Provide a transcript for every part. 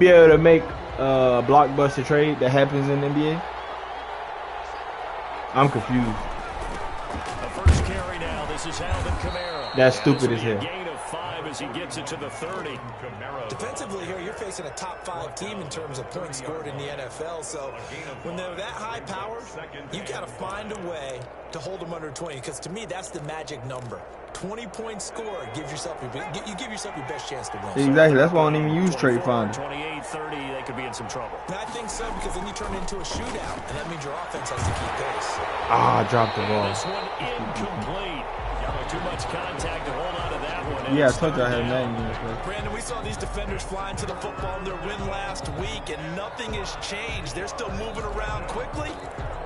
Be able to make a blockbuster trade that happens in the NBA? I'm confused. The first carry now. This is Alvin Kamara. That's stupid as hell. Gain of 5 as he gets it to the 30. Defensively here, you're facing a top 5 team in terms of points scored in the NFL. So when they're that high power, you got to find a way to hold them under 20. Because to me, that's the magic number. 20 points scored gives yourself you give yourself your best chance to win. Exactly. That's why I don't even use Trade Finder. 28-30, they could be in some trouble. And I think so, because then you turn it into a shootout, and that means your offense has to keep pace. Ah, I dropped the ball. This one incomplete. Too much contact to hold on to that one. Yeah, I told you I had Madden games. Brandon, we saw these defenders flying to the football in their win last week, and nothing has changed. They're still moving around quickly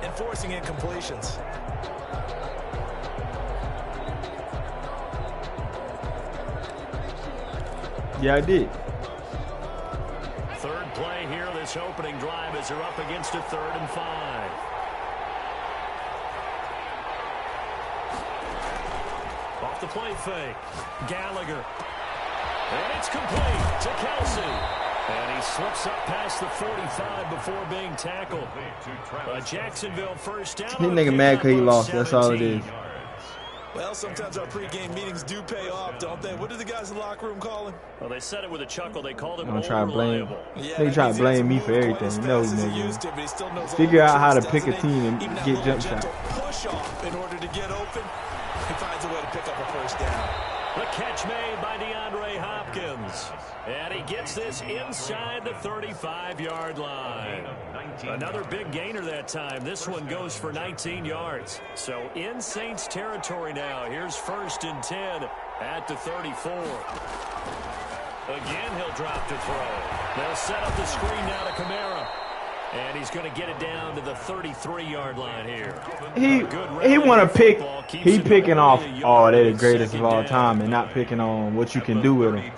and forcing incompletions. Yeah, I did. Third play here, this opening drive as they're up against a 3rd and 5. Off the play fake. Gallagher. And it's complete to Kelsey. And he slips up past the 45 before being tackled. Jacksonville first down. This nigga mad because he lost. That's all it is. Well, sometimes our pregame meetings do pay off, don't they? What do the guys in the locker room call him? Well, they said it with a chuckle. They called him unreliable. They Yeah, try to blame me for everything. No, nigga. Figure out how to pick a team and get jump shots. Push off in order to get open. He finds a way to pick up a first down. The catch made by DeAndre Hopkins. And he gets this inside the 35-yard line. Another big gainer that time. This one goes for 19 yards. So in Saints territory now. Here's 1st and 10 at the 34. Again, he'll drop to throw. They'll set up the screen now to Kamara. And he's going to get it down to the 33-yard line here. He want to pick. He picking off, oh, they're the greatest of all time, and not picking on what you can do with them.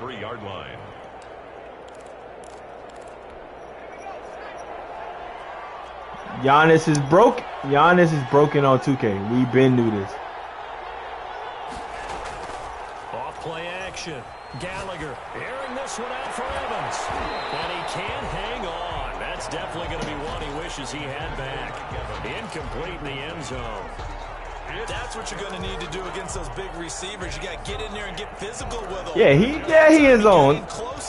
Giannis is broke. Giannis is broken on 2K. We've been through this. Off play action. Gallagher airing this one out for Evans. And he can't hang on. That's definitely going to be one he wishes he had back. Incomplete in the end zone. That's what you're going to need to do against those big receivers. You got to get in there and get physical with them. Yeah, he is on.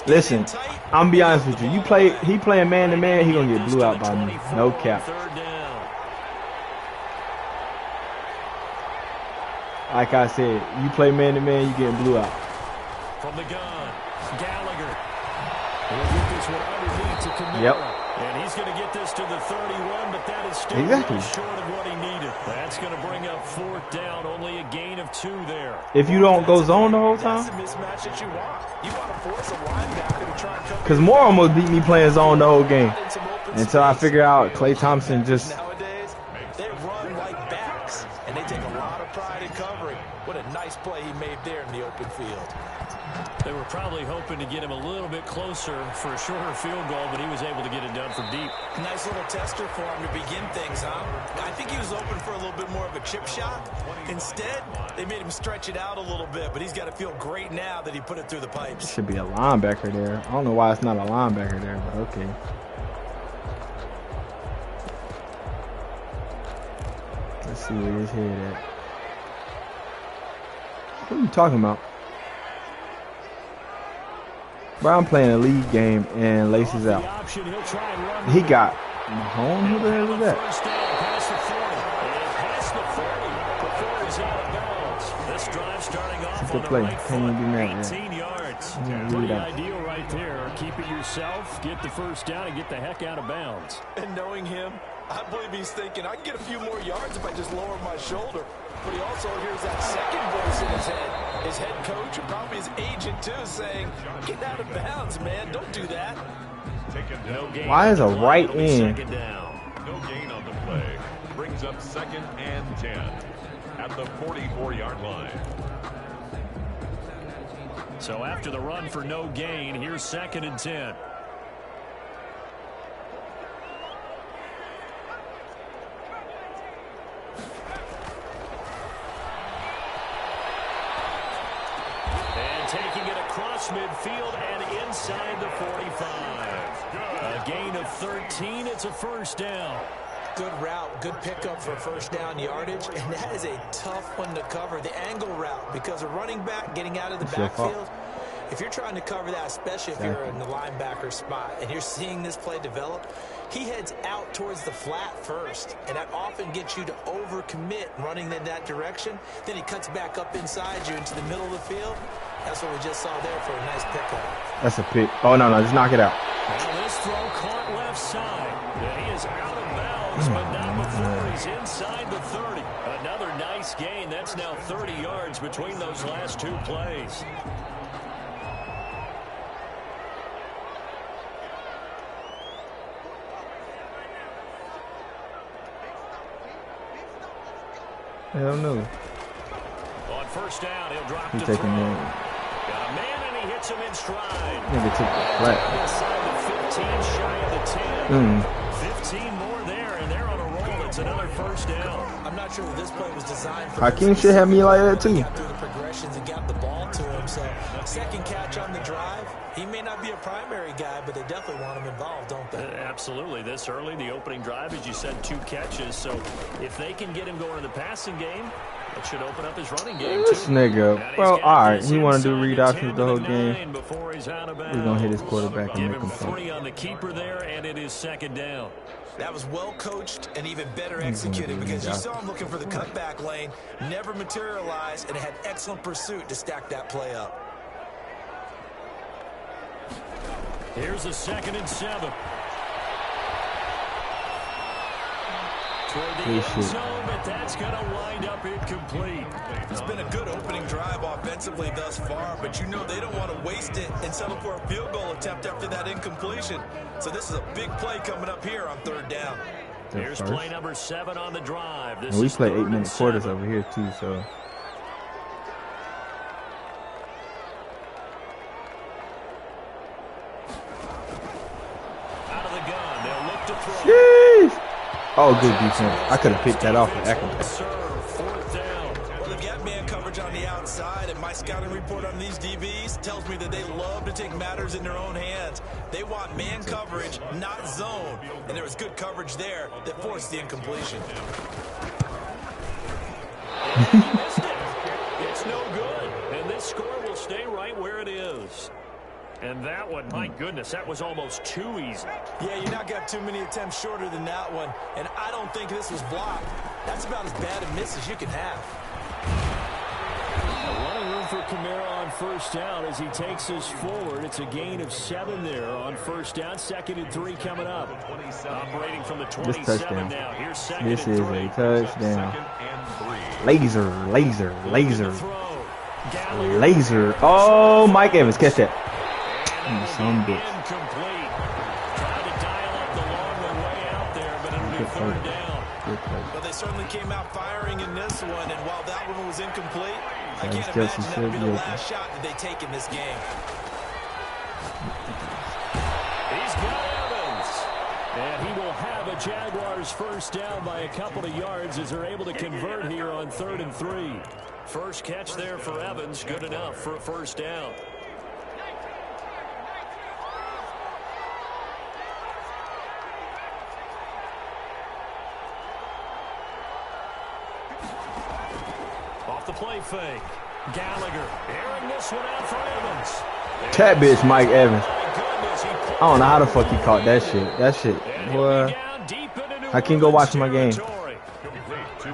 Listen, I'm gonna be honest with you. He playing man to man. He gonna get blew out by me. No cap. Like I said, you play man to man, you getting blew out. From the gun, Gallagher. He'll get this one underneath to Kamara. Yep. And he's going to get this to the 31, but that is still short of what he needed. That's going to bring up 4th down, only a gain of 2 there. If you don't go zone the whole time? That's the mismatch that you want. You want to force a linebacker to try and cover. Because Moore almost beat me playing zone the whole game. Until I figure out Klay Thompson just... Nowadays, they run like backs, and they take a lot of pride in covering. What a nice play he made there in the open field. They were probably hoping to get him a little bit closer for a shorter field goal, but he was able to get it done from deep. Nice little tester for him to begin things, huh? I think he was open for a little bit more of a chip shot. Instead, they made him stretch it out a little bit, but he's got to feel great now that he put it through the pipes. Should be a linebacker there. I don't know why it's not a linebacker there, but okay. Let's see where his head at. What are you talking about? Bro, I'm playing a league game and laces out. He got Mahomes. Who the hell is that? It's a play. Can't even be mad at that. Pretty ideal right there. Keep it yourself, get the first down, and get the heck out of bounds. And knowing him, I believe he's thinking, I can get a few more yards if I just lower my shoulder. But he also hears that second voice in his head. His head coach, and probably his agent too, saying, get out of bounds, man. Don't do that. Why is a right end? No gain on the play. Brings up 2nd and 10 at the 44-yard line. So after the run for no gain, here's 2nd and 10. across midfield and inside the 45. A gain of 13. It's a first down. Good route, good pickup for first down yardage, and that is a tough one to cover, the angle route, because a running back getting out of the backfield, if you're trying to cover that, especially if you're in the linebacker spot, and you're seeing this play develop, he heads out towards the flat first, and that often gets you to overcommit running in that direction. Then he cuts back up inside you into the middle of the field. That's what we just saw there for a nice pickup. That's a pick. Oh, no, just knock it out. Now this throw caught left side. And he is out of bounds, but not before he's inside the 30. Another nice gain. That's now 30 yards between those last two plays. Hell no. On first down, he'll drop He's to taking throw. it. Got a man, and he hits him in stride. Nigga took the flat. Inside the 15, shy of the 10. 15 more there, and they're on a roll. It's another first down. I'm not sure that this play was designed for Hakeem should have me like that too. Got through the progressions and got the ball to him. So second catch on the drive. He may not be a primary guy, but they definitely want him involved, don't they? Absolutely. This early, the opening drive, as you said, 2 catches. So if they can get him going in the passing game, that should open up his running game, This too. nigga. Well, all right. He want to do read options the whole game. We're going to hit his quarterback and Give make him him play. 3 on the keeper there, and it is second down. That was well coached and even better executed because you saw him looking for the cutback lane, never materialized, and had excellent pursuit to stack that play up. Here's a 2nd and 7. Toward the end zone, but that's going to wind up incomplete. It's been a good opening drive offensively thus far, but you know they don't want to waste it and settle for a field goal attempt after that incompletion. So this is a big play coming up here on 3rd down. Here's play number 7 on the drive. This And we is play 3rd and 8-minute quarters 7. over here too, so. Out of the gun, they'll look to throw. Jeez. Oh, good defense. I could have picked that off with Eckler. 4th down. Well, they've got man coverage on the outside, and my scouting report on these DBs tells me that they love to take matters in their own hands. They want man coverage, not zone. And there was good coverage there that forced the incompletion. He missed it. It's no good. And this score will stay right where it is. And that one, my goodness, that was almost too easy. Yeah, you're not got too many attempts shorter than that one. And I don't think this was blocked. That's about as bad a miss as you can have. A lot of room for Kamara on first down as he takes us forward. It's a gain of 7 there on first down. 2nd and 3 coming up. Operating from the 27 now. Here's 2nd This and is 3. a touchdown. Laser, laser, laser, laser. Oh, Mike Evans, catch that. Some bitch. Incomplete. Tried to dial up the long way out there, but it'll be 3rd down. Good play. Well, they certainly came out firing in this one, and while that one was incomplete, I can't Kelsey imagine that would be the said, last shot that they take in this game. He's got Evans. And he will have a Jaguars first down by a couple of yards as they're able to convert here on 3rd and 3. First catch there for Evans. Good enough for a first down. Off the play fake. Gallagher airing this one out for Evans. That bitch, Mike Evans. I don't know how the fuck he caught that shit. That shit, boy. I can go watch my game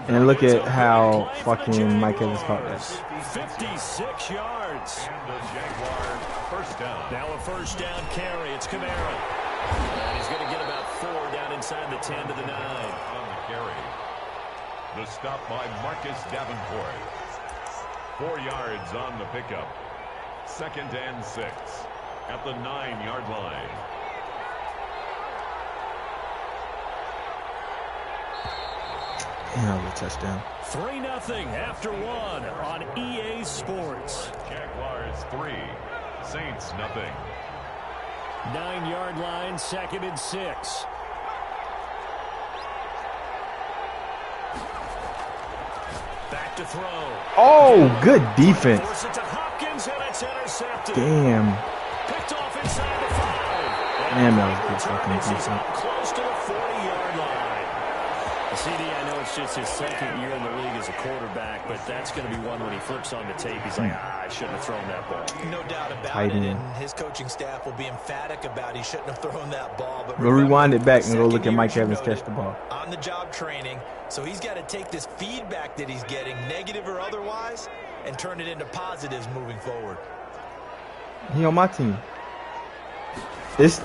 and look at how fucking Mike Evans caught that. 56 yards. Now a first down carry. It's Kamara. And he's going to get about 4 down inside the 10 to the 9. On the carry. The stop by Marcus Davenport. 4 yards on the pickup. 2nd and 6 at the 9-yard line. Another touchdown. 3-0 after 1 on EA Sports. Jaguars 3, Saints nothing. 9-yard line, 2nd and 6. Back back to throw. Oh, good defense. Force it to Hopkins, and it's intercepted. Damn. Picked off inside the 5. Damn, that was good fucking He's defense. up close to the 40-yard line. CD, I know it's just his second year in the league as a quarterback, but that's going to be one when he flips on the tape. He's like, I shouldn't have thrown that ball. No doubt about it, and his coaching staff will be emphatic about he shouldn't have thrown that ball. But we'll rewind it back and go look at Mike Evans catch the ball. On the job training, so he's got to take this feedback that he's getting, negative or otherwise, and turn it into positives moving forward. He on my team. It's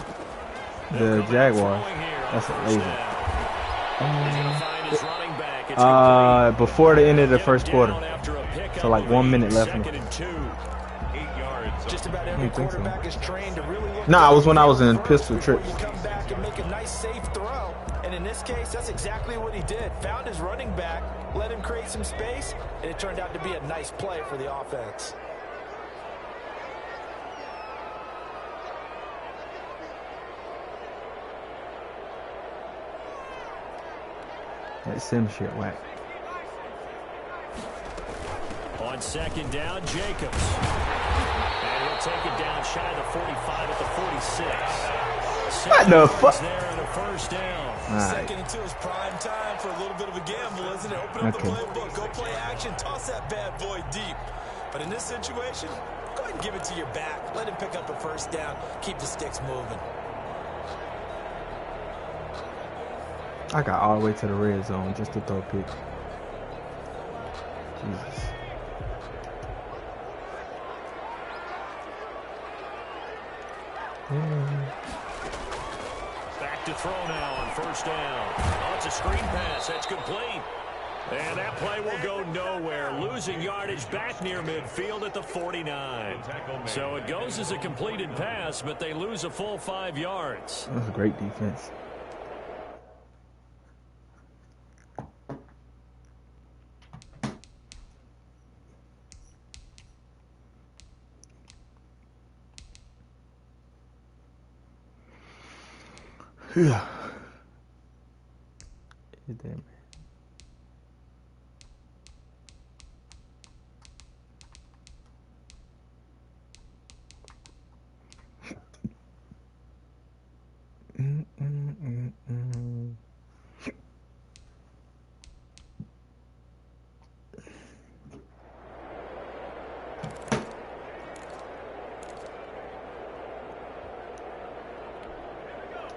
the Jaguars. That's amazing. Before the end of the first quarter. So like 1 minute left. Just about every quarterback is trained to really look. Nah, it was when I was in pistol trips. You come back and make a nice safe throw. And in this case, that's exactly what he did. Found his running back, let him create some space, and it turned out to be a nice play for the offense. That sim shit whack. On second down, Jacobs. And he'll take it down shy of the 45 at the 46. What the fuck? There and a first down. Right. Second and 2 is prime time for a little bit of a gamble, isn't it? Open up the playbook, go play action, toss that bad boy deep. But in this situation, go ahead and give it to your back. Let him pick up a first down. Keep the sticks moving. I got all the way to the red zone just to throw a pick. Jesus. Back to throw now on first down. Oh, it's a screen pass. That's complete. And that play will go nowhere. Losing yardage back near midfield at the 49. So it goes as a completed pass, but they lose a full 5 yards. That was a great defense. Yeah. Damn.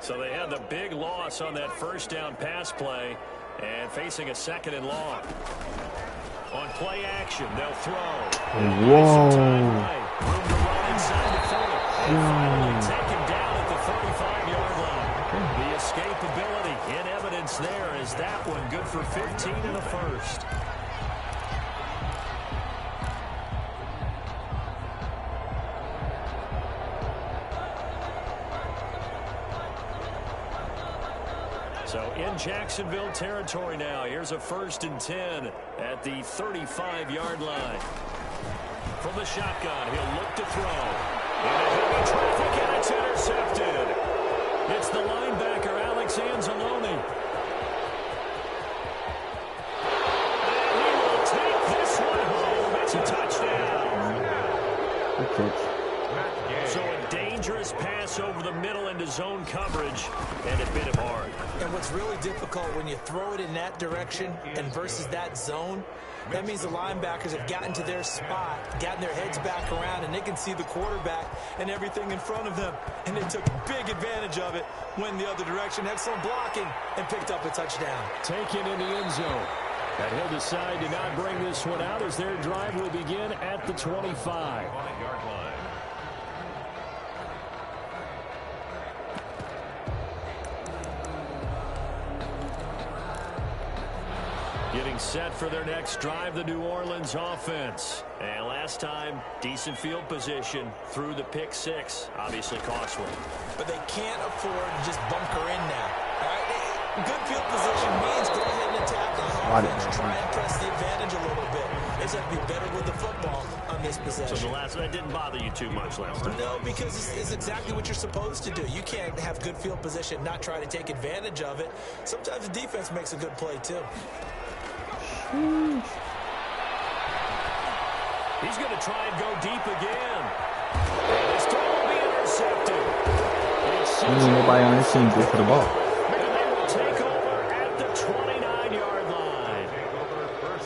So they had the big loss on that first down pass play and facing a second and long. On play action, they'll throw. Whoa. Room to run inside the 40. Finally taken down at the 35-yard line. The escapability in evidence there is that one good for 15 in the first. So in Jacksonville territory now. Here's a 1st and 10 at the 35-yard line. From the shotgun, he'll look to throw. Into heavy traffic, and it's intercepted. It's the linebacker, Alex Anzalone. And he will take this one home. It's a touchdown. Good catch. So a dangerous pass over the middle into zone coverage, and it bit him hard. And what's really difficult when you throw it in that direction and versus that zone, that means the linebackers have gotten to their spot, gotten their heads back around, and they can see the quarterback and everything in front of them. And they took big advantage of it, went the other direction, excellent blocking, and picked up a touchdown. Taken in the end zone. And he'll decide to not bring this one out as their drive will begin at the 25. Getting set for their next drive, the New Orleans offense. And last time, decent field position through the pick 6. Obviously costly. But they can't afford to just bunker in now. All right? Good field position means go ahead and attack on offense. Try and press the advantage a little bit. They just have to be better with the football on this possession. So the last one didn't bother you too much last time? No, because it's exactly what you're supposed to do. You can't have good field position, not try to take advantage of it. Sometimes the defense makes a good play, too. He's going to try and go deep again. And this throw will be intercepted. Nobody on this team good for the ball. And they will take over at the 29-yard line.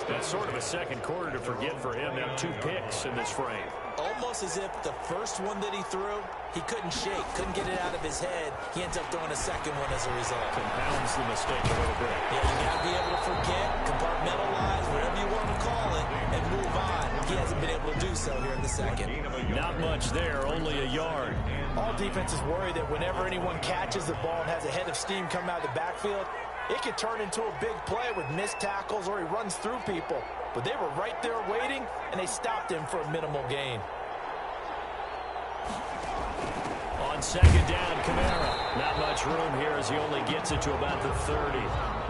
That's sort of a second quarter to forget for him. Now 2 picks in this frame. Almost as if the first one that he threw, he couldn't shake, couldn't get it out of his head. He ends up throwing a second one as a result. Compounds the mistake a little bit. Yeah, you got to be able to forget, compartmentalize, whatever you want to call it, and move on. He hasn't been able to do so here in the second. Not much there, only a yard. All defenses worry that whenever anyone catches the ball and has a head of steam come out of the backfield, it could turn into a big play with missed tackles or he runs through people. But they were right there waiting, and they stopped him for a minimal gain. On second down, Kamara. Not much room here as he only gets it to about the 30.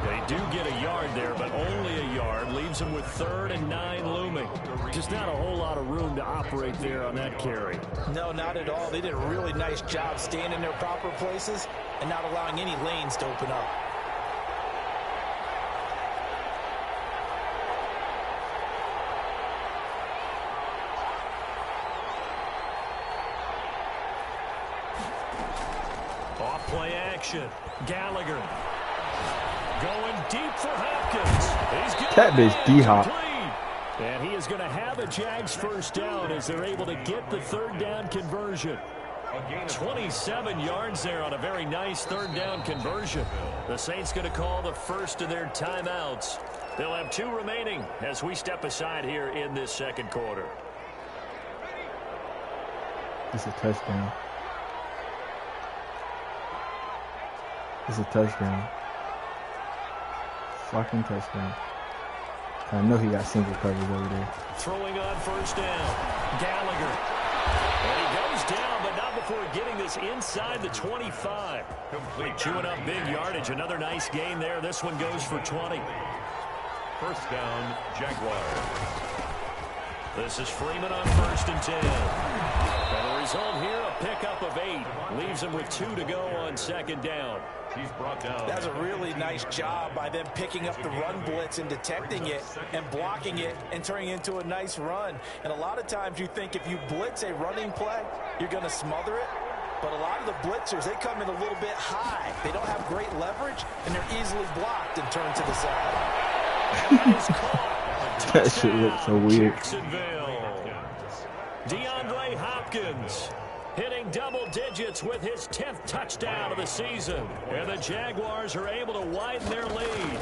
They do get a yard there, but only a yard. Leaves him with 3rd and 9 looming. Just not a whole lot of room to operate there on that carry. No, not at all. They did a really nice job staying in their proper places and not allowing any lanes to open up. Play action. Gallagher going deep for Hopkins. That bitch D-Hop. And he is going to have a Jags first down as they're able to get the 3rd down conversion. 27 yards there on a very nice 3rd down conversion. The Saints going to call the first of their timeouts. They'll have 2 remaining as we step aside here in this second quarter. It's a touchdown. It's a touchdown. Fucking touchdown. I know he got single coverage over there. Throwing on first down. Gallagher. And he goes down, but not before getting this inside the 25. Chewing up big yardage. Another nice gain there. This one goes for 20. First down, Jaguars. This is Freeman on 1st and 10. And the result here, a pickup of 8. Leaves him with 2 to go on 2nd down. He's brought down. That's a really nice job by them picking up the run blitz and detecting it and blocking it and turning it into a nice run. And a lot of times you think if you blitz a running play, you're going to smother it. But a lot of the blitzers, they come in a little bit high. They don't have great leverage, and they're easily blocked and turned to the side. That shit looks so weird. DeAndre Hopkins hitting double digits with his 10th touchdown of the season. And the Jaguars are able to widen their lead.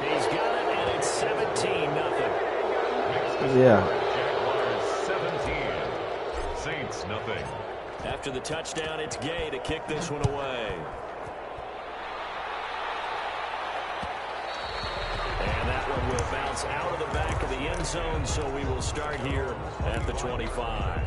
He's got it, and it's 17-0. Yeah. Jaguars 17. Saints nothing. After the touchdown, it's Gay to kick this one away. And that one will bounce out of the back of the end zone, so we will start here at the 25.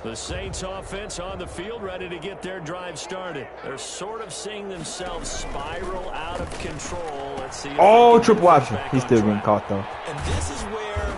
The Saints offense on the field, ready to get their drive started. They're sort of seeing themselves spiral out of control. Let's see. Oh, triple option. He's still getting caught, though. And this is where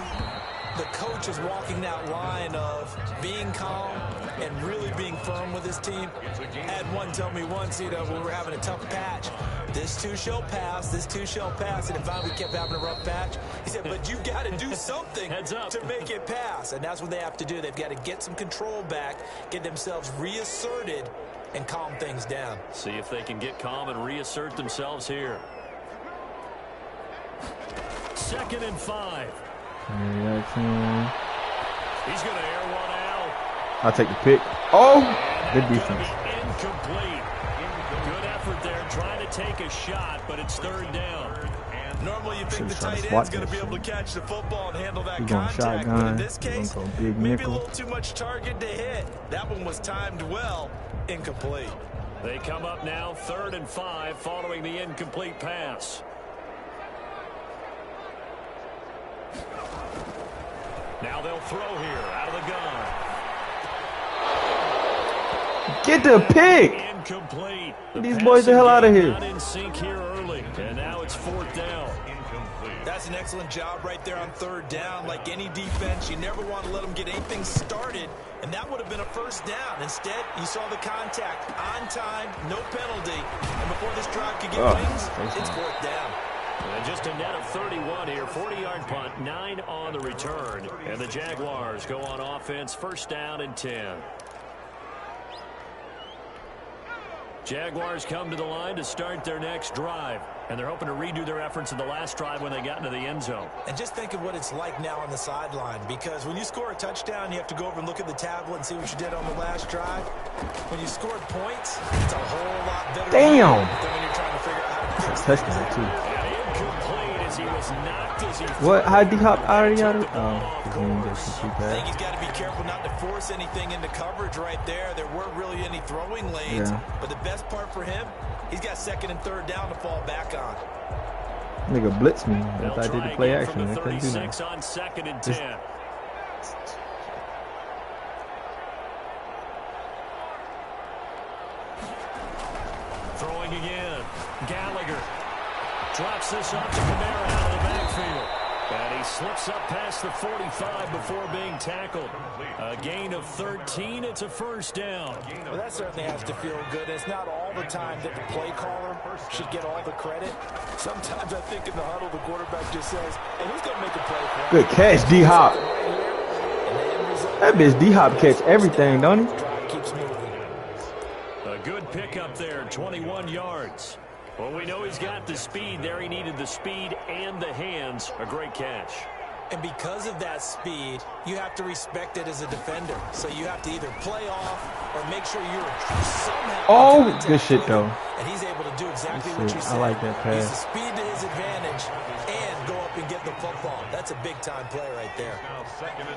the coach is walking that line of being calm and really being firm with his team. I had one tell me once, when we were having a tough patch, this too shall pass, this too shall pass. And finally we kept having a rough patch. He said, but you got to do something to make it pass. And that's what they have to do. They've got to get some control back, get themselves reasserted, and calm things down. See if they can get calm and reassert themselves here. 2nd and 5. He's going to air one out. I'll take the pick. Oh, good defense. Incomplete. Good effort there, trying to take a shot, but it's 3rd down. Normally you think the tight end's going to be able to catch the football and handle that contact, shotgun. but in this case, maybe a nickel. little too much target to hit. That one was timed well. Incomplete. They come up now 3rd and 5 following the incomplete pass. Now they'll throw here out of the gun. Get the pick. Incomplete. These boys the hell out of here. Not in sync here early, and now it's 4th down. That's an excellent job right there on 3rd down. Like any defense, you never want to let them get anything started, and that would have been a 1st down. Instead, you saw the contact on time, no penalty, and before this drive could get wings, it's 4th down. And just a net of 31 here, 40-yard punt, 9 on the return, and the Jaguars go on offense, 1st down and 10. Jaguars come to the line to start their next drive, and they're hoping to redo their efforts in the last drive when they got into the end zone. And just think of what it's like now on the sideline, because when you score a touchdown, you have to go over and look at the tablet and see what you did on the last drive. When you scored points, it's a whole lot better than when you're trying to figure out how to fix it. Touchdown too. And incomplete as he was knocked as he What? How D-Hop already got it? I think he's got to be careful not to force anything into coverage right there. There weren't really any throwing lanes, but the best part for him, he's got 2nd and 3rd down to fall back on. Nigga blitzed me. If I did the play action, I couldn't do that. On 2nd and 10. Throwing again. Gallagher drops this up to Kamara out of the backfield. And he slips up past the 45 before being tackled. A gain of 13. It's a 1st down. Well, that certainly has to feel good. It's not all the time that the play caller should get all the credit. Sometimes I think in the huddle, the quarterback just says, hey, who's going to make a play for him? Good catch, D-Hop. That bitch D-Hop catch everything, don't he? A good pickup there, 21 yards. Well, we know he's got the speed there. He needed the speed and the hands. A great catch. And because of that speed, you have to respect it as a defender. So you have to either play off or make sure you're somehow... Oh, good shit, though. And he's able to do exactly what you said. I like that pass. Use the speed to his advantage and go up and get the football. That's a big-time play right there.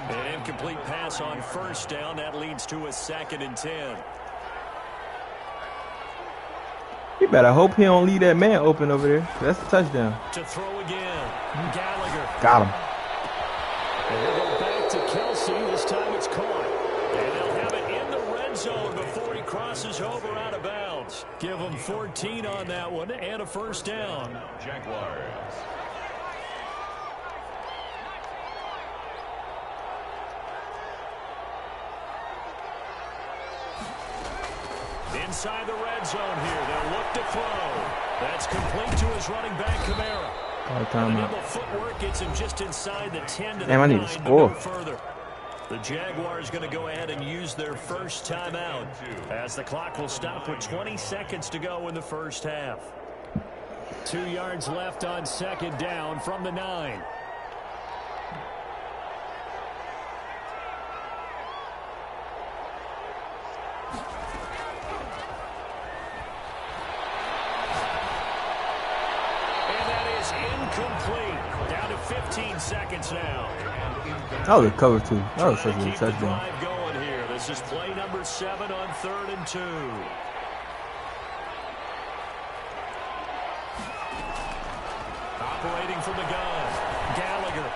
An incomplete pass on 1st down. That leads to a 2nd and 10. You better hope he don't leave that man open over there. That's a touchdown. To throw again. Gallagher. Got him. And we'll go back to Kelsey. This time it's caught. And they'll have it in the red zone before he crosses over out of bounds. Give him 14 on that one and a 1st down. Jaguars. Inside the red zone here. They'll look to throw. That's complete to his running back, Kamara. The footwork gets him just inside the 10 to the 9. I need to score. Further. The Jaguars going to go ahead and use their first timeout as the clock will stop with 20 seconds to go in the first half. 2 yards left on 2nd down from the 9. Incomplete. Down to 15 seconds now. That was a cover, too. That was such a touchdown. Going here. This is play number 7 on 3rd and 2. Operating from the gun. Gallagher.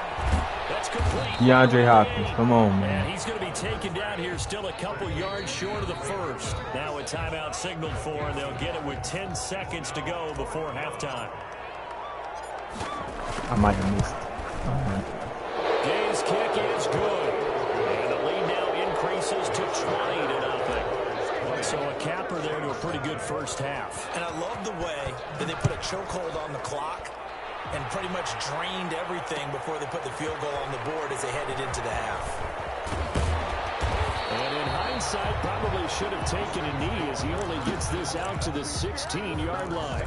That's complete. DeAndre Hopkins. Come on, man. And he's going to be taken down here still a couple yards short of the 1st. Now a timeout signaled for, and they'll get it with 10 seconds to go before halftime. I might have missed. Gay's kick is good. And the lead now increases to 20-0. So a capper there to a pretty good first half. And I love the way that they put a chokehold on the clock and pretty much drained everything before they put the field goal on the board as they headed into the half. And in hindsight, probably should have taken a knee as he only gets this out to the 16-yard line.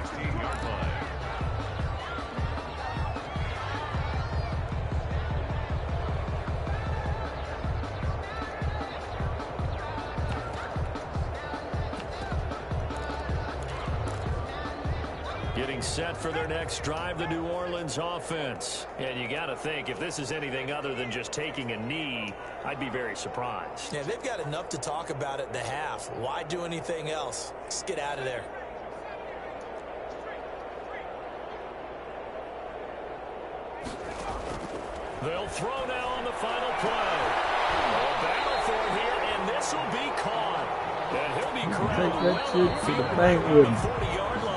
Getting set for their next drive, the New Orleans offense. And you got to think, if this is anything other than just taking a knee, I'd be very surprised. Yeah, they've got enough to talk about at the half. Why do anything else? Just get out of there. They'll throw now on the final play. A battle for it here, and this will be caught. Take that shit to the bank with him.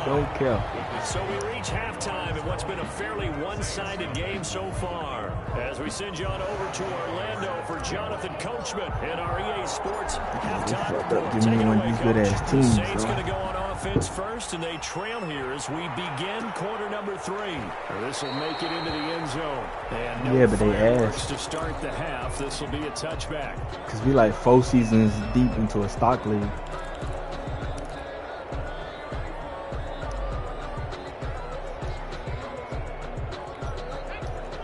Don't care. So we reach halftime in what's been a fairly one-sided game so far. As we send you on over to Orlando for Jonathan Coachman in our EA Sports halftime. Give me one of these good-ass teams. Saints going to go on offense first, and they trail here as we begin quarter number 3. This will make it into the end zone. And no yeah, but they asked to start the half. This will be a touchback. Because we like 4 seasons deep into a stock league.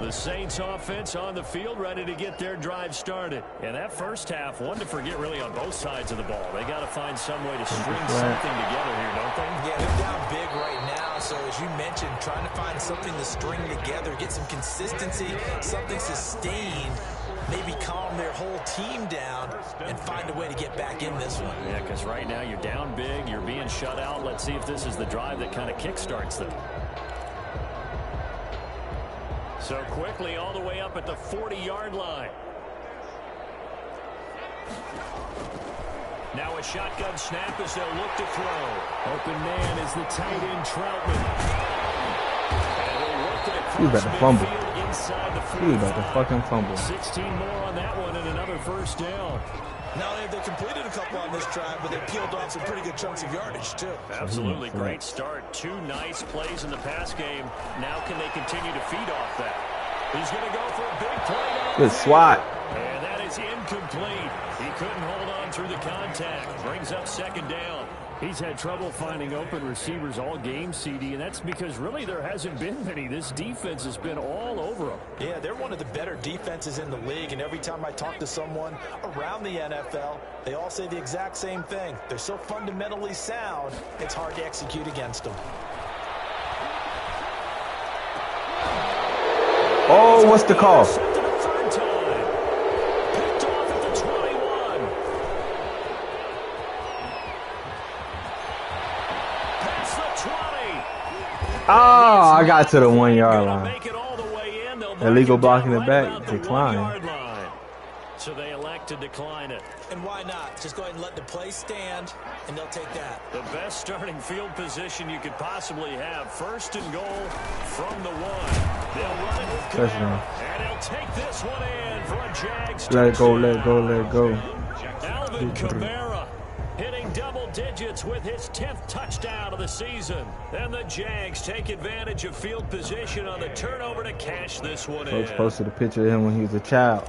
The Saints offense on the field, ready to get their drive started. And that first half, one to forget really on both sides of the ball. They got to find some way to string something together here, don't they? Yeah, they're down big right now. So as you mentioned, trying to find something to string together, get some consistency, something sustained, maybe calm their whole team down and find a way to get back in this one. Yeah, because right now you're down big, you're being shut out. Let's see if this is the drive that kind of kickstarts them. So quickly all the way up at the 40-yard line. Now a shotgun snap as they'll look to throw. Open man is the tight end Troutman. He's about to fumble. He's about to fucking fumble. 16 more on that one and another first down. Not only have they completed a couple on this drive, but they peeled off some pretty good chunks of yardage, too. Absolutely great start. 2 nice plays in the pass game. Now can they continue to feed off that? He's going to go for a big play. Good swat. And that is incomplete. He couldn't hold on through the contact. Brings up second down. He's had trouble finding open receivers all game, CD, and that's because really there hasn't been many. This defense has been all over them. Yeah, they're one of the better defenses in the league, and every time I talk to someone around the NFL, they all say the exact same thing. They're so fundamentally sound, it's hard to execute against them. Oh, what's the call? Oh, I got to the 1-yard line. Illegal blocking the back, decline. So they elect to decline it. And why not? Just go ahead and let the play stand, and they'll take that. The best starting field position you could possibly have. First and goal from the 1. They'll run it with Kamara, and they'll take this one in for a Jags. Let it go, let it go, let it go. Alvin Kamara hitting double digits with his 10th touchdown of the season. And the Jags take advantage of field position on the turnover to cash this one in. Folks posted a picture of him when he was a child.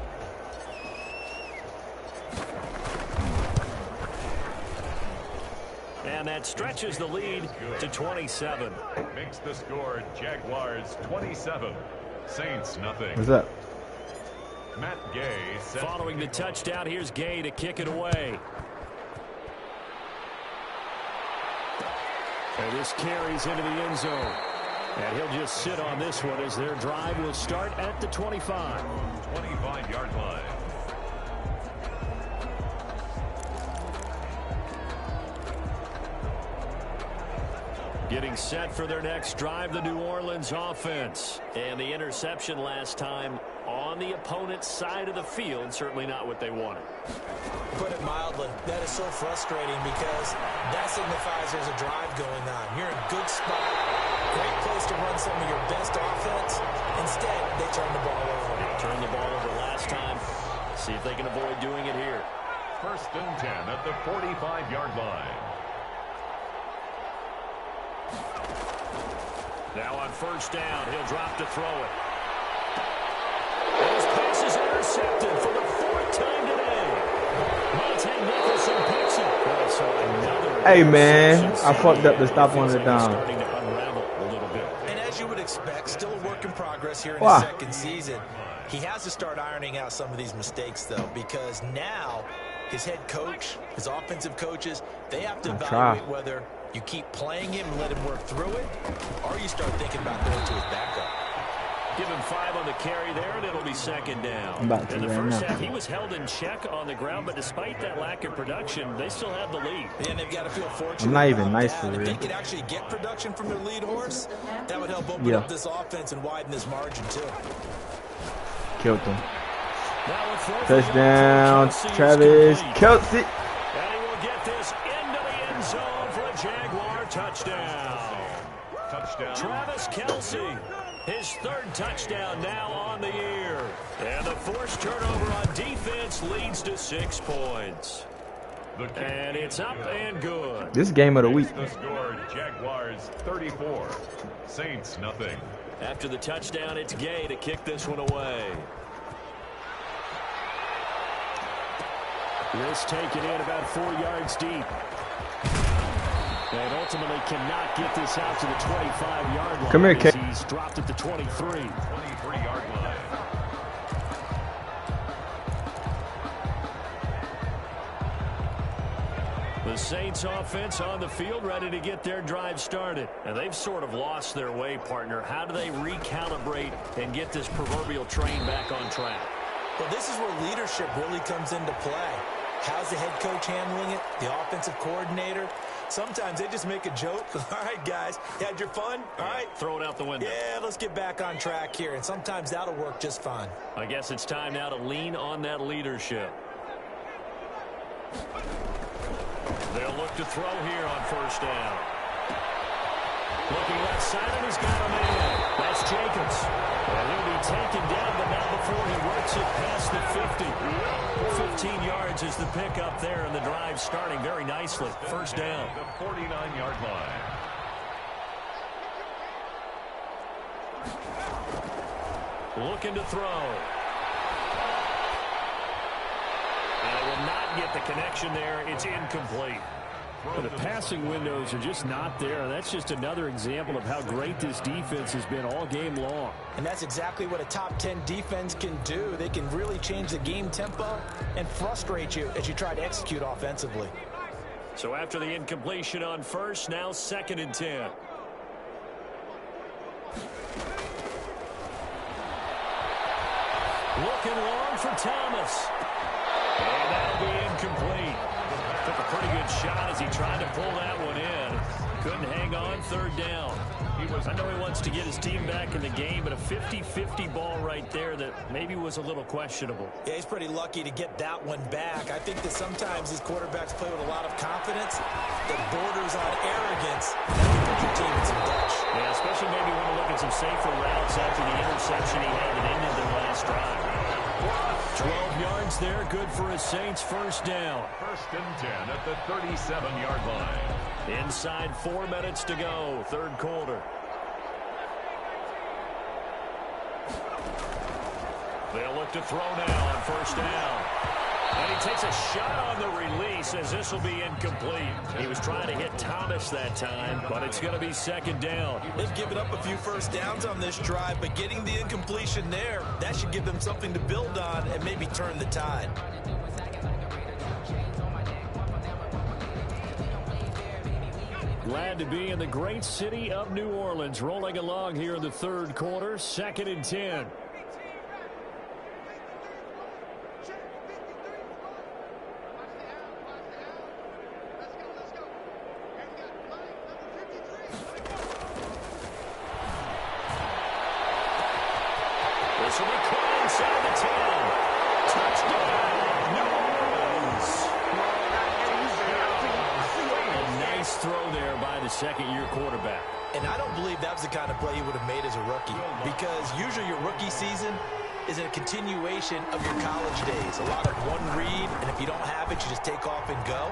And that stretches the lead to 27. Makes the score Jaguars 27, Saints nothing. What's up? Matt Gay following the touchdown. Here's Gay to kick it away. And this carries into the end zone. And he'll just sit on this one as their drive will start at the 25. 25-yard line. Getting set for their next drive, the New Orleans offense. And the interception last time on the opponent's side of the field, certainly not what they wanted. Put it mildly, that is so frustrating because that signifies there's a drive going on. You're in a good spot, great place to run some of your best offense. Instead, they turn the ball over. They turned the ball over last time. See if they can avoid doing it here. First and 10 at the 45-yard line. Now on first down, he'll drop to throw it. His pass is intercepted for the 4th time today. Monte Nicholson picks it. Hey, man, I fucked up to stop on the down. And as you would expect, still a work in progress here in his second season. He has to start ironing out some of these mistakes, though, because now his head coach, his offensive coaches, they have to evaluate whether you keep playing him and let him work through it, or you start thinking about going to his backup. Give him 5 on the carry there, and it'll be second down. I'm about to in the right first now. half, he was held in check on the ground, but despite that lack of production, they still have the lead. And they've got to feel fortunate. I'm not even nice for for If real. they could actually get production from their lead horse, that would help open up this offense and widen this margin, too. Killed him. Touchdown, Travis Kelce. And he will get get this into the end zone for a Jaguar touchdown. Travis Kelce, his third touchdown now on the year. And the forced turnover on defense leads to 6 points. And it's up and good. This game of the week. The score, Jaguars 34, Saints nothing. After the touchdown, it's Gay to kick this one away. This taken in about 4 yards deep. And ultimately cannot get this out to the 25-yard line. Come here, Kate. He's dropped at the 23. 23-yard line. The Saints offense on the field ready to get their drive started. And they've sort of lost their way, partner. How do they recalibrate and get this proverbial train back on track? Well, this is where leadership really comes into play. How's the head coach handling it? The offensive coordinator? Sometimes they just make a joke. All right, guys, you had your fun? All right. Throw it out the window. Yeah, let's get back on track here. And sometimes that'll work just fine. I guess it's time now to lean on that leadership. They'll look to throw here on first down. Looking left side, and he's got a man. That's Jacobs. And he'll be taken down, but not before he works it past the 50. 15 yards is the pickup there, and the drive starting very nicely. First down. The 49-yard line. Looking to throw. And it will not get the connection there. It's incomplete. But the passing windows are just not there. That's just another example of how great this defense has been all game long. And that's exactly what a top 10 defense can do. They can really change the game tempo and frustrate you as you try to execute offensively. So after the incompletion on first, now 2nd and 10. Looking long for Thomas. And that'll be incomplete. Took a pretty good shot as he tried to pull that one in. Couldn't hang on, 3rd down. I know he wants to get his team back in the game, but a 50-50 ball right there that maybe was a little questionable. Yeah, he's pretty lucky to get that one back. I think that sometimes these quarterbacks play with a lot of confidence that borders on arrogance. That can put your team in some Dutch. Yeah, especially maybe want to look at some safer routes after the interception he had that ended their last drive. 12 yards there, good for a Saints first down. 1st and 10 at the 37-yard line. Inside 4 minutes to go, 3rd quarter. They'll look to throw now on first down. And he takes a shot on the release as this will be incomplete. He was trying to hit Thomas that time, but it's going to be 2nd down. They've given up a few first downs on this drive, but getting the incompletion there, that should give them something to build on and maybe turn the tide. Glad to be in the great city of New Orleans, rolling along here in the 3rd quarter, 2nd and 10. This will be caught inside the 10. Touchdown, New Orleans. A nice throw there by the 2nd-year quarterback. And I don't believe that was the kind of play he would have made as a rookie, because usually your rookie season is a continuation of your college days. A lot of one read, and if you don't have it, you just take off and go.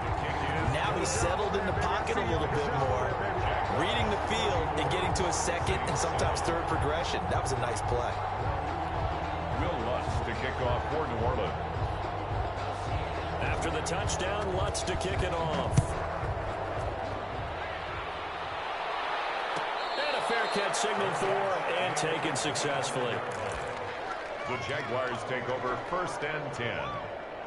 Now he's settled in the pocket a little bit more, reading the field and getting to a 2nd and sometimes 3rd progression. That was a nice play. To kick off for New Orleans. After the touchdown, Lutz to kick it off. And a fair catch signaled for and taken successfully. The Jaguars take over 1st and 10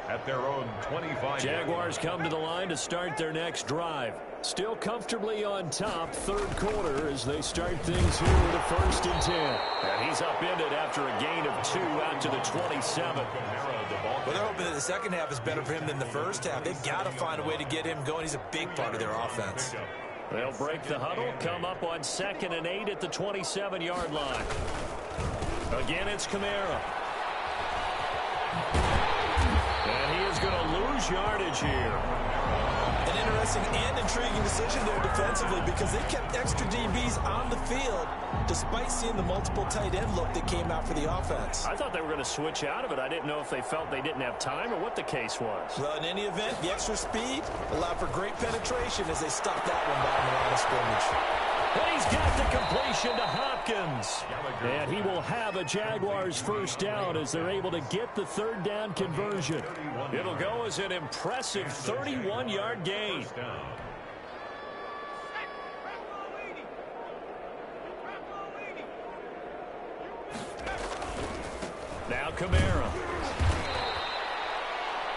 at their own 25. Jaguars come to the line to start their next drive. Still comfortably on top, 3rd quarter as they start things here with a 1st and 10. And he's upended after a gain of 2 out to the 27. Well, they're hoping that the 2nd half is better for him than the 1st half. They've got to find a way to get him going. He's a big part of their offense. They'll break the huddle, come up on 2nd and 8 at the 27-yard line. Again, it's Kamara. And he is going to lose yardage here. An interesting and intriguing decision there defensively because they kept extra DBs on the field despite seeing the multiple tight end look that came out for the offense. I thought they were going to switch out of it. I didn't know if they felt they didn't have time or what the case was. Well, in any event, the extra speed allowed for great penetration as they stopped that one by the line of scrimmage. And he's got the completion to Hopkins. And he will have a Jaguars first down as they're able to get the third down conversion. It'll go as an impressive 31-yard gain. Now Kamara.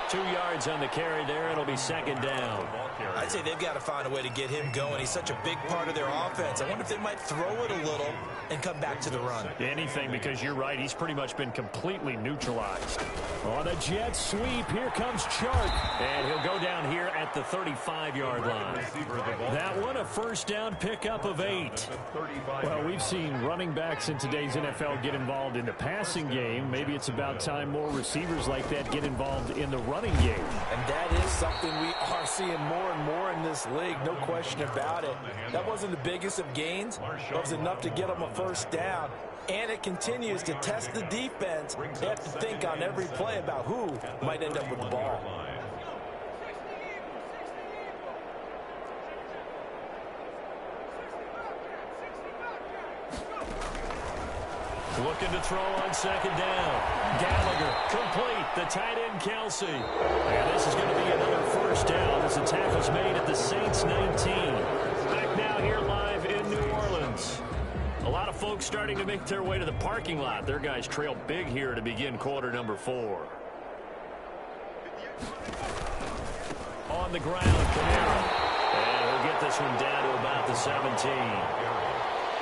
2 yards on the carry there. It'll be second down. I'd say they've got to find a way to get him going. He's such a big part of their offense. I wonder if they might throw it a little and come back to the run. Anything, because you're right. He's pretty much been completely neutralized. On a jet sweep, here comes Chark. And he'll go down here at the 35-yard line. That one, a first down pickup of 8. Well, we've seen running backs in today's NFL get involved in the passing game. Maybe it's about time more receivers like that get involved in the running game. And that is something we are seeing more and more in this league, no question about it. That wasn't the biggest of gains, but it was enough to get them a first down. And it continues to test the defense. They have to think on every play about who might end up with the ball. Looking to throw on second down. Gallagher, complete. The tight end, Kelsey. And this is going to be another first down as the tackle's made at the Saints 19. Back now here live in New Orleans. A lot of folks starting to make their way to the parking lot. Their guys trail big here to begin quarter number 4. On the ground, Kamara. And he'll get this one down to about the 17.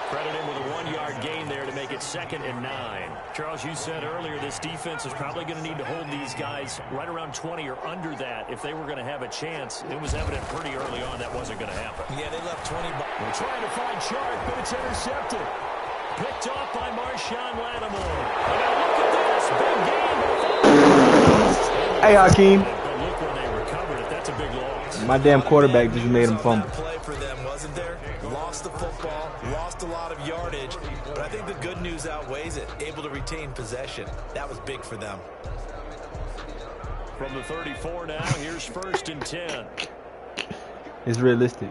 Credit him with a 1-yard gain there to make it 2nd and 9. Charles, you said earlier this defense is probably going to need to hold these guys right around 20 or under that if they were going to have a chance. It was evident pretty early on that wasn't going to happen. Yeah, they left 20. They're trying to find Chark, but it's intercepted. Picked off by Marshawn Lattimore. And now look at this. Big game. Hey, Hakeem. But look when they recovered it. That's a big loss. My damn quarterback just made him fumble. Play for them, wasn't there? Lost the football, lost a lot of yardage, but I think the good news outweighs it. Able to retain possession. That was big for them. From the 34 now, here's 1st and 10. It's realistic.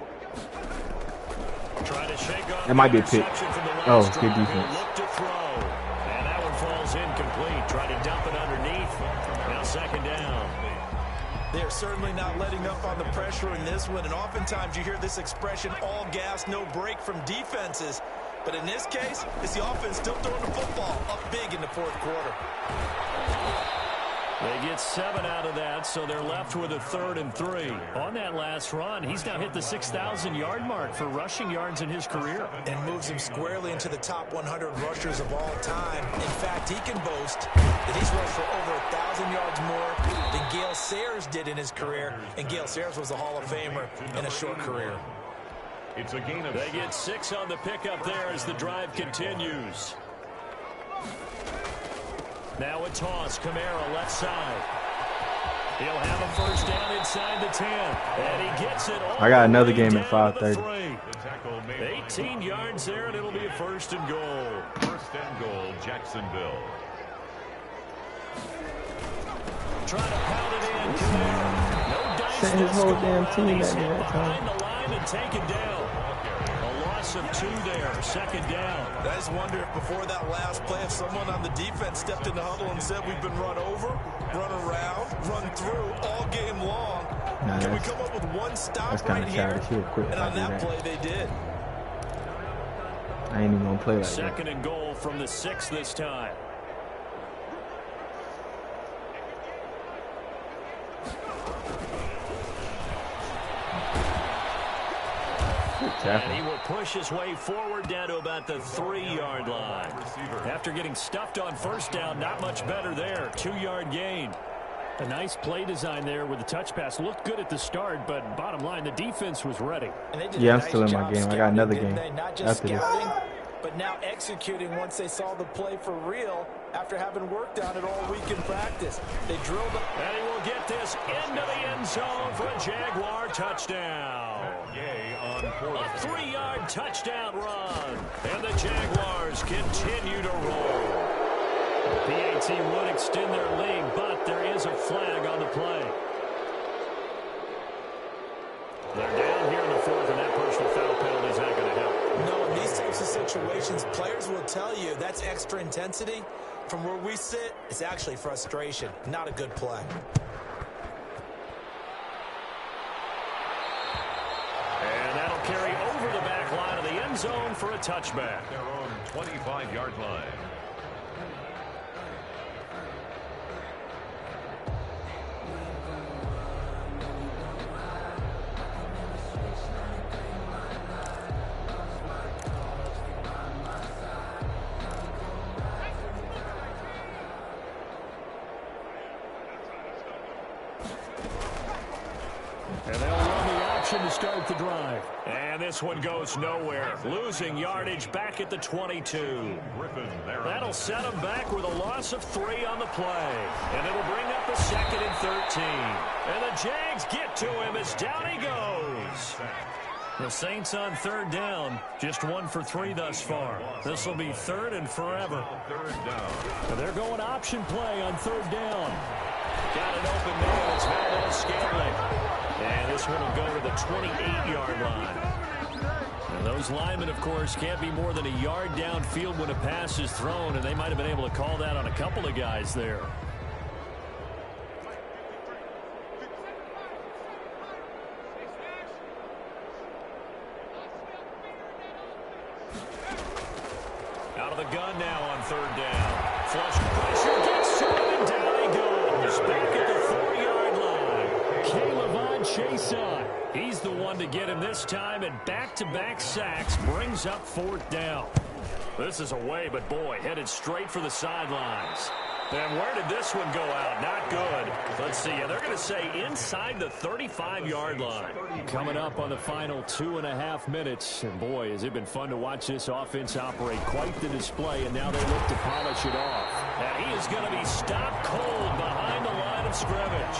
Trying to shake off it might be a pick. Oh, good defense. Look to throw. And that one falls incomplete. Try to dump it underneath. Now 2nd down. They're certainly not letting up on the pressure in this one, and oftentimes you hear this expression, all gas, no break from defenses. But in this case, it's the offense still throwing the football up big in the 4th quarter. They get 7 out of that, so they're left with a 3rd and 3. On that last run, he's now hit the 6,000-yard mark for rushing yards in his career. And moves him squarely into the top 100 rushers of all time. In fact, he can boast that he's rushed for over 1,000 yards more than Gale Sayers did in his career. And Gale Sayers was a Hall of Famer in a short career. It's a gain of They get 6 on the pickup there as the drive continues. Now a toss, Kamara left side. He'll have a first down inside the 10. And he gets it all. I got another game at 5:30. 18 yards there, and it'll be a 1st and goal. 1st and goal, Jacksonville. Trying to pound it in. Kamara. No dice. Sent his whole damn team He's at me hit that time. behind the line and taken down. A loss of 2 there. 2nd down. I just wonder if before that last play, if someone on the defense stepped in the huddle and said, we've been run over, run around, run through all game long. Nah, Can we come up with one stop right here? And on that play, they did. I ain't even going to play like 2nd and goal from the 6 this time. And he will push his way forward down to about the 3-yard line. After getting stuffed on 1st down, not much better there. 2-yard gain. A nice play design there with the touch pass. Looked good at the start, but bottom line, the defense was ready. Yeah, I'm still in my game. I got another game Not just after this. scouting, but now executing once they saw the play for real after having worked on it all week in practice. They drilled it. And he will get this into the end zone for a Jaguar touchdown. A 3-yard touchdown run. And the Jaguars continue to roll. PAT would extend their lead, but there is a flag on the play. They're down here in the fourth, and that personal foul penalty is not going to help. No, in these types of situations, players will tell you that's extra intensity. From where we sit, it's actually frustration. Not a good play. And that'll carry over the back line of the end zone for a touchback. Their own 25-yard line. And they'll run the option to start the drive. And this one goes nowhere. Losing yardage back at the 22. That'll set them back with a loss of 3 on the play. And it'll bring up a 2nd and 13. And the Jags get to him as down he goes. The Saints on 3rd down. Just 1 for 3 thus far. This will be 3rd and forever. And they're going option play on 3rd down. Got an open man. It's Madden. And this one will go to the 28-yard line. And those linemen, of course, can't be more than a yard downfield when a pass is thrown, and they might have been able to call that on a couple of guys there. Out of the gun now on 3rd down. Flush pressure gets to him, and down he goes. Back at the 4-yard line. Chason. He's the one to get him this time, and back-to-back sacks brings up 4th down. This is away, but boy, headed straight for the sidelines. And where did this one go out? Not good. Let's see. They're going to say inside the 35-yard line. Coming up on the final 2.5 minutes. And boy, has it been fun to watch this offense operate. Quite the display, and now they look to polish it off. And he is going to be stopped cold behind the line of scrimmage.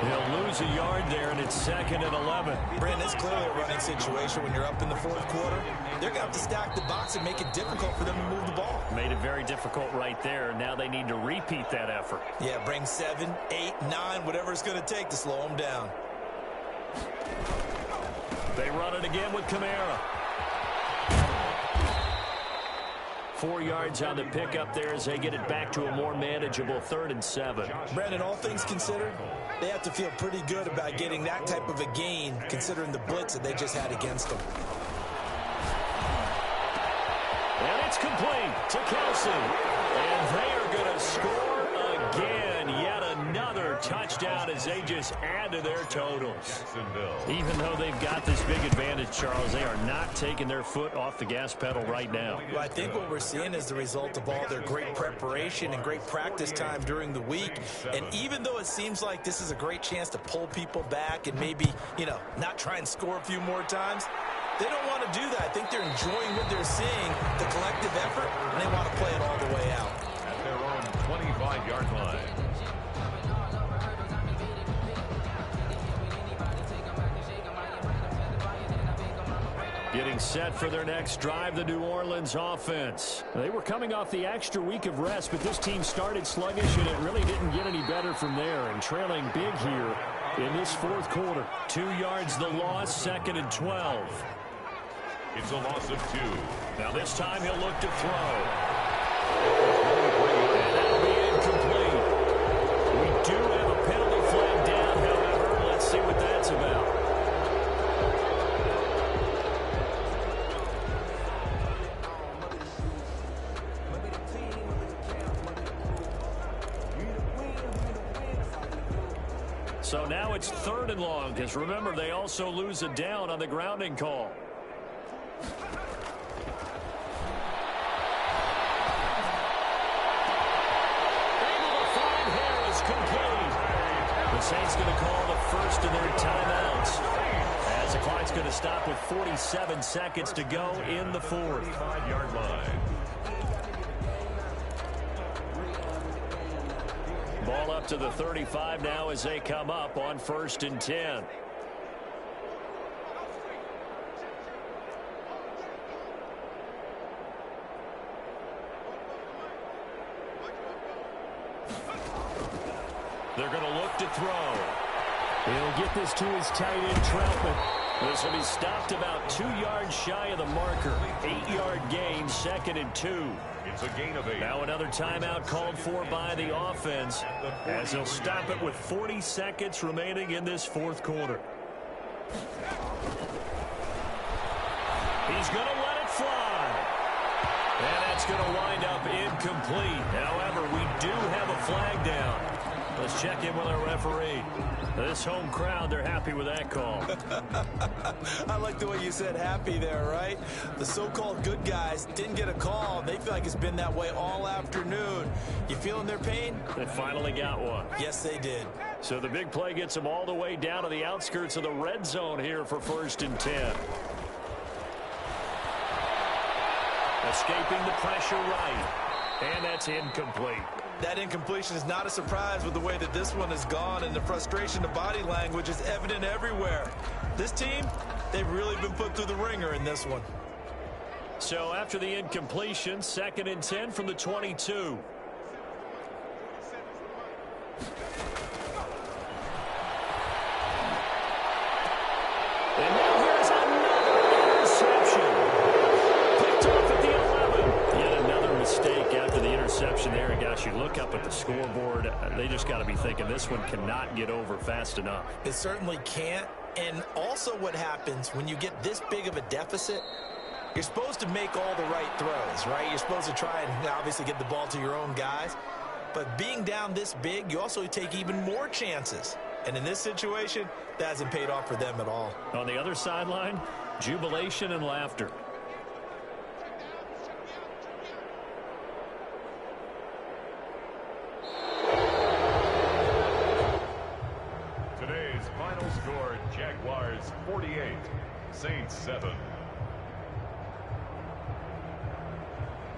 He'll lose a yard there, and it's 2nd and 11. Brandon, it's clearly a running situation when you're up in the 4th quarter. They're going to have to stack the box and make it difficult for them to move the ball. Made it very difficult right there. Now they need to repeat that effort. Yeah, bring 7, 8, 9, whatever it's going to take to slow them down. They run it again with Kamara. 4 yards on the pickup there as they get it back to a more manageable 3rd and 7. Brandon, all things considered, they have to feel pretty good about getting that type of a gain considering the blitz that they just had against them. And it's complete to Kelsey. And they are going to score again. Yet another touchdown as they just add to their totals. Even though they've got this big advantage, Charles, they are not taking their foot off the gas pedal right now. Well, I think what we're seeing is the result of all their great preparation and great practice time during the week. And even though it seems like this is a great chance to pull people back and maybe, not try and score a few more times, they don't want to do that. I think they're enjoying what they're seeing, the collective effort, and they want to play it all the way out. At their own 25-yard line. Getting set for their next drive, the New Orleans offense. They were coming off the extra week of rest, but this team started sluggish, and it really didn't get any better from there, and trailing big here in this 4th quarter. 2 yards the loss, 2nd and 12. It's a loss of 2. Now this time he'll look to throw. And that'll be incomplete. We do have a penalty flag down, however. Let's see what that's about. So now it's 3rd and long, because remember, they also lose a down on the grounding call. The Saints going to call the first of their timeouts as the clock's going to stop with 47 seconds to go in the 4th. 5-yard line. Ball up to the 35 now as they come up on 1st and 10. They're going to look to throw. He'll get this to his tight end, Troutman. This will be stopped about 2 yards shy of the marker. 8-yard gain, 2nd and 2. It's a gain of 8. Now another timeout called for by the offense as they'll stop it with 40 seconds remaining in this 4th quarter. He's going to let it fly. And that's going to wind up incomplete. However, we do have a flag down. Let's check in with our referee. This home crowd, they're happy with that call. I like the way you said happy there, right? The so-called good guys didn't get a call. They feel like it's been that way all afternoon. You feeling their pain? They finally got one. Yes, they did. So the big play gets them all the way down to the outskirts of the red zone here for 1st and 10. Escaping the pressure right. And that's incomplete. That incompletion is not a surprise with the way that this one has gone, and the frustration, the body language is evident everywhere. This team, they've really been put through the ringer in this one. So after the incompletion, 2nd and 10 from the 22. And now here's another interception. Picked off at the 11. Yet another mistake after the interception there. And gosh, you look up at the scoreboard, they just got to be thinking this one cannot get over fast enough. It certainly can't. And also what happens when you get this big of a deficit, you're supposed to make all the right throws, right? You're supposed to try and obviously get the ball to your own guys. But being down this big, you also take even more chances. And in this situation, that hasn't paid off for them at all. On the other sideline, jubilation and laughter. Today's final score, Jaguars 48, Saints 7.